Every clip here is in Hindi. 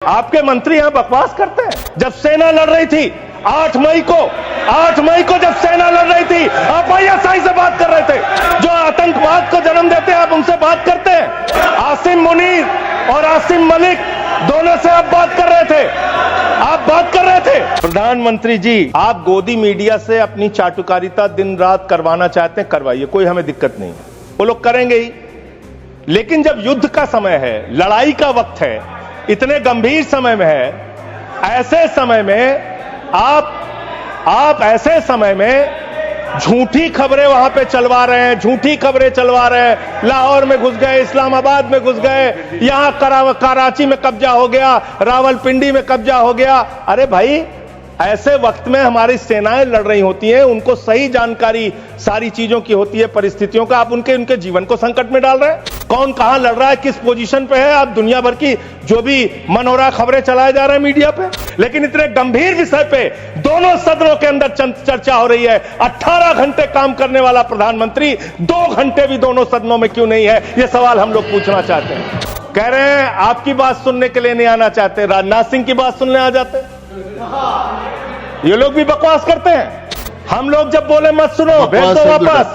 आपके मंत्री यहां बकवास करते हैं। जब सेना लड़ रही थी 8 मई को जब सेना लड़ रही थी, आप आईएसआई से बात कर रहे थे। जो आतंकवाद को जन्म देते हैं आप उनसे बात करते हैं। आसिम मुनीर और आसिम मलिक दोनों से आप बात कर रहे थे। प्रधानमंत्री जी, आप गोदी मीडिया से अपनी चाटुकारिता दिन रात करवाना चाहते हैं, करवाइए, कोई हमें दिक्कत नहीं है, वो लोग करेंगे ही। लेकिन जब युद्ध का समय है, लड़ाई का वक्त है, इतने गंभीर समय में है, ऐसे समय में आप ऐसे समय में झूठी खबरें वहां पे चलवा रहे हैं, लाहौर में घुस गए, इस्लामाबाद में घुस गए, यहां कराची में कब्जा हो गया, रावलपिंडी में कब्जा हो गया। अरे भाई, ऐसे वक्त में हमारी सेनाएं लड़ रही होती हैं, उनको सही जानकारी सारी चीजों की होती है, परिस्थितियों का। आप उनके जीवन को संकट में डाल रहे हैं। कौन कहां लड़ रहा है, किस पोजीशन पे है, आप दुनिया भर की जो भी मन हो रहा खबरें चलाए जा रहे हैं मीडिया पे। लेकिन इतने गंभीर विषय पे दोनों सदनों के अंदर चर्चा हो रही है। 18 घंटे काम करने वाला प्रधानमंत्री 2 घंटे भी दोनों सदनों में क्यों नहीं है, ये सवाल हम लोग पूछना चाहते हैं। कह रहे हैं आपकी बात सुनने के लिए नहीं आना चाहते, राजनाथ सिंह की बात सुनने आ जाते। ये लोग भी बकवास करते हैं। हम लोग जब बोले मत सुनो, भेज दो वापस,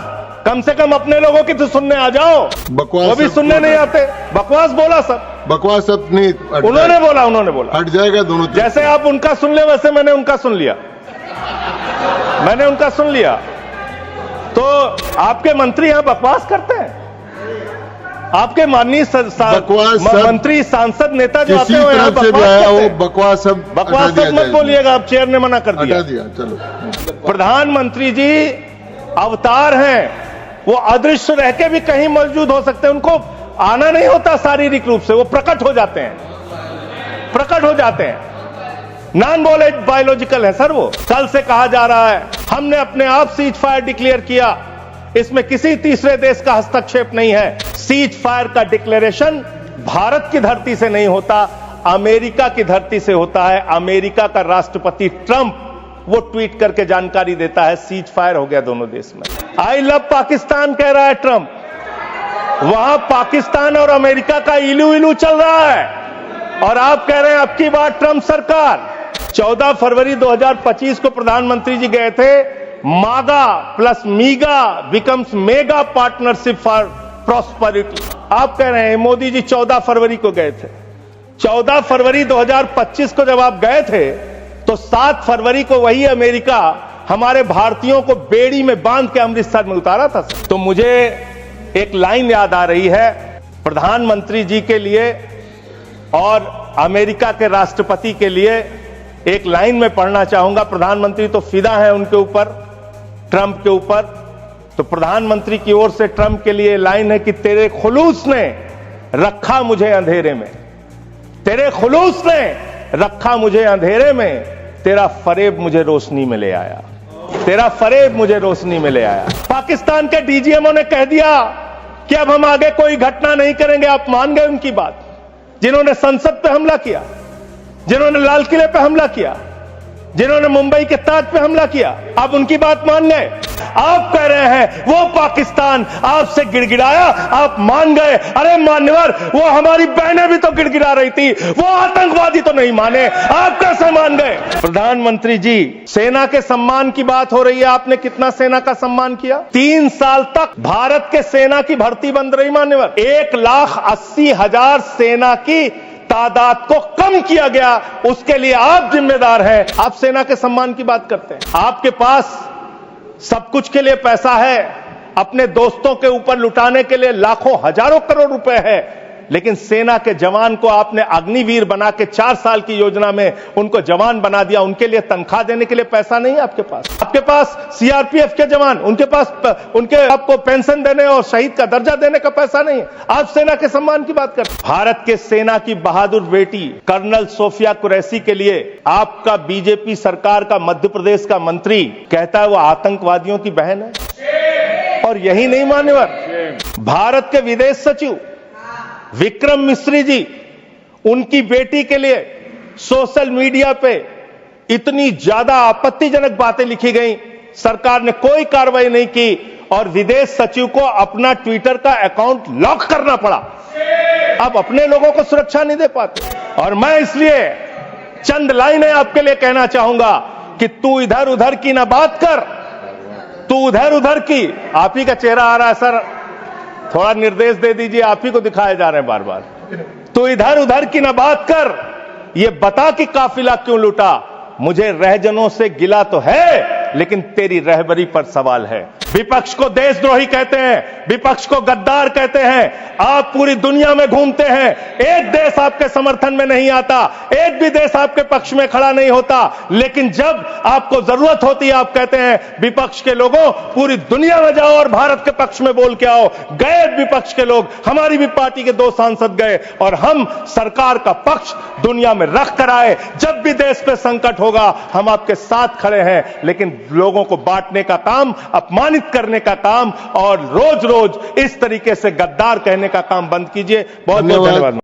कम से कम अपने लोगों की तो सुनने आ जाओ। बकवास वो भी सुनने नहीं आते। बकवास बोला सब, बकवास सब नहीं, उन्होंने बोला हट जाएगा दोनों। जैसे आप उनका सुन ले, वैसे मैंने उनका सुन लिया। तो आपके मंत्री यहां बकवास करते हैं। आपके माननीय मंत्री, सांसद, नेता जो आते हैं यहाँ बकवास मत बोलिएगा, आप चेयर ने मना कर दिया। चलो, प्रधानमंत्री जी अवतार हैं, वो अदृश्य रह के भी कहीं मौजूद हो सकते हैं। उनको आना नहीं होता शारीरिक रूप से, वो प्रकट हो जाते हैं। नॉन बायोलॉजिकल है सर वो। कल से कहा जा रहा है हमने अपने आप सीज फायर डिक्लेयर किया, इसमें किसी तीसरे देश का हस्तक्षेप नहीं है। सीज फायर का डिक्लेरेशन भारत की धरती से नहीं होता, अमेरिका की धरती से होता है। अमेरिका का राष्ट्रपति ट्रंप वो ट्वीट करके जानकारी देता है सीज फायर हो गया दोनों देश में। आई लव पाकिस्तान कह रहा है ट्रंप, वहां पाकिस्तान और अमेरिका का इलू चल रहा है, और आप कह रहे हैं अब की बार ट्रंप सरकार। 14 फरवरी 2025 को प्रधानमंत्री जी गए थे, मागा plus मीगा becomes mega partnership for prosperity. आप कह रहे हैं मोदी जी 14 फरवरी को गए थे। 14 फरवरी 2025 को जब आप गए थे, तो 7 फरवरी को वही अमेरिका हमारे भारतीयों को बेड़ी में बांध के अमृतसर में उतारा था। तो मुझे एक लाइन याद आ रही है प्रधानमंत्री जी के लिए और अमेरिका के राष्ट्रपति के लिए। एक लाइन में पढ़ना चाहूंगा। प्रधानमंत्री तो फिदा है उनके ऊपर, ट्रंप के ऊपर। तो प्रधानमंत्री की ओर से ट्रंप के लिए लाइन है कि तेरे खुलूस ने रखा मुझे अंधेरे में, तेरा फरेब मुझे रोशनी में ले आया, पाकिस्तान के डीजीएमओ ने कह दिया कि अब हम आगे कोई घटना नहीं करेंगे। आप मान गए उनकी बात। जिन्होंने संसद पे हमला किया, जिन्होंने लाल किले पे हमला किया, जिन्होंने मुंबई के ताज पे हमला किया, आप उनकी बात मान गए। आप कह रहे हैं वो पाकिस्तान आपसे गिड़गिड़ाया, आप मान गए। अरे मान्यवर, वो हमारी बहनें भी तो गिड़गिड़ा रही थी, वो आतंकवादी तो नहीं माने, आप कैसे मान गए? प्रधानमंत्री जी, सेना के सम्मान की बात हो रही है, आपने कितना सेना का सम्मान किया? 3 साल तक भारत के सेना की भर्ती बंद रही मान्यवर। 1,80,000 सेना की तादाद को कम किया गया, उसके लिए आप जिम्मेदार हैं। आप सेना के सम्मान की बात करते हैं। आपके पास सब कुछ के लिए पैसा है, अपने दोस्तों के ऊपर लुटाने के लिए लाखों हजारों करोड़ रुपए है, लेकिन सेना के जवान को आपने अग्निवीर बना के 4 साल की योजना में उनको जवान बना दिया। उनके लिए तनख्वाह देने के लिए पैसा नहीं है आपके पास सीआरपीएफ के जवान, उनके आपको पेंशन देने और शहीद का दर्जा देने का पैसा नहीं है। आप सेना के सम्मान की बात करते हैं। भारत के सेना की बहादुर बेटी कर्नल सोफिया कुरैशी के लिए आपका बीजेपी सरकार का मध्य प्रदेश का मंत्री कहता है वो आतंकवादियों की बहन है। और यही नहीं मान्यवर, भारत के विदेश सचिव विक्रम मिश्री जी, उनकी बेटी के लिए सोशल मीडिया पे इतनी ज्यादा आपत्तिजनक बातें लिखी गई, सरकार ने कोई कार्रवाई नहीं की और विदेश सचिव को अपना ट्विटर का अकाउंट लॉक करना पड़ा। आप अपने लोगों को सुरक्षा नहीं दे पाते। और मैं इसलिए चंद लाइनें आपके लिए कहना चाहूंगा कि तू इधर उधर की ना बात कर, तू उधर उधर की। आप ही का चेहरा आ रहा है सर, थोड़ा निर्देश दे दीजिए, आप ही को दिखाए जा रहे हैं बार बार। तू इधर उधर की ना बात कर, ये बता कि काफिला क्यों लूटा। मुझे रहजनों से गिला तो है, लेकिन तेरी रहबरी पर सवाल है। विपक्ष को देशद्रोही कहते हैं, विपक्ष को गद्दार कहते हैं। आप पूरी दुनिया में घूमते हैं, एक देश आपके समर्थन में नहीं आता, एक भी देश आपके पक्ष में खड़ा नहीं होता। लेकिन जब आपको जरूरत होती है, आप कहते हैं विपक्ष के लोगों पूरी दुनिया में जाओ और भारत के पक्ष में बोल के आओ। गए विपक्ष के लोग, हमारी भी पार्टी के 2 सांसद गए, और हम सरकार का पक्ष दुनिया में रख कर आए। जब भी देश पे संकट होगा, हम आपके साथ खड़े हैं। लेकिन लोगों को बांटने का काम, अपमानित करने का काम और रोज रोज इस तरीके से गद्दार कहने का काम बंद कीजिए। बहुत बहुत धन्यवाद।